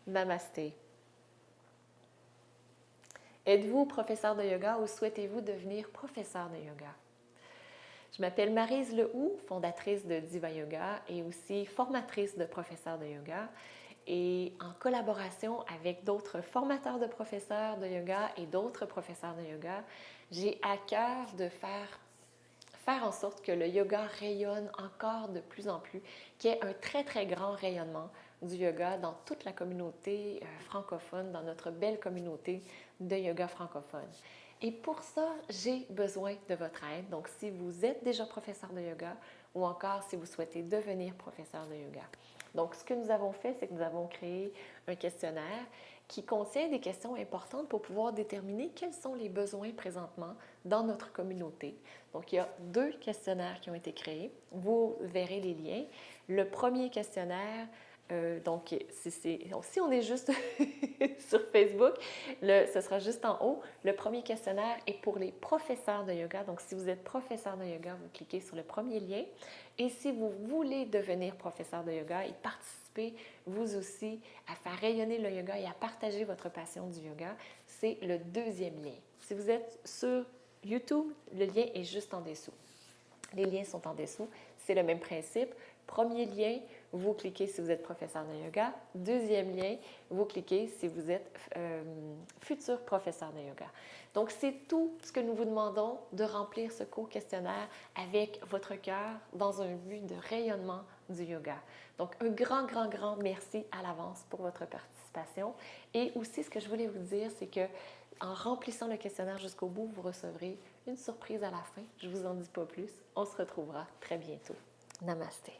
Namasté. Êtes-vous professeur de yoga ou souhaitez-vous devenir professeur de yoga? Je m'appelle Maryse Lehoux, fondatrice de Diva Yoga et aussi formatrice de professeurs de yoga. Et en collaboration avec d'autres formateurs de professeurs de yoga et d'autres professeurs de yoga, j'ai à cœur de faire en sorte que le yoga rayonne encore de plus en plus, qu'il y ait un très, très grand rayonnement du yoga dans toute la communauté francophone, dans notre belle communauté de yoga francophone. Et pour ça, j'ai besoin de votre aide. Donc, si vous êtes déjà professeur de yoga ou encore si vous souhaitez devenir professeur de yoga. Donc, ce que nous avons fait, c'est que nous avons créé un questionnaire qui contient des questions importantes pour pouvoir déterminer quels sont les besoins présentement dans notre communauté. Donc, il y a 2 questionnaires qui ont été créés. Vous verrez les liens. Le premier questionnaire, donc si on est juste sur Facebook, ce sera juste en haut. Le premier questionnaire est pour les professeurs de yoga. Donc, si vous êtes professeur de yoga, vous cliquez sur le premier lien. Et si vous voulez devenir professeur de yoga et participer vous aussi à faire rayonner le yoga et à partager votre passion du yoga, c'est le deuxième lien. Si vous êtes sur YouTube, le lien est juste en dessous. Les liens sont en dessous. C'est le même principe. Premier lien, vous cliquez si vous êtes professeur de yoga. Deuxième lien, vous cliquez si vous êtes futur professeur de yoga. Donc, c'est tout ce que nous vous demandons de remplir ce court questionnaire avec votre cœur dans un but de rayonnement du yoga. Donc, un grand, grand, grand merci à l'avance pour votre participation. Et aussi, ce que je voulais vous dire, c'est que en remplissant le questionnaire jusqu'au bout, vous recevrez une surprise à la fin. Je ne vous en dis pas plus. On se retrouvera très bientôt. Namasté.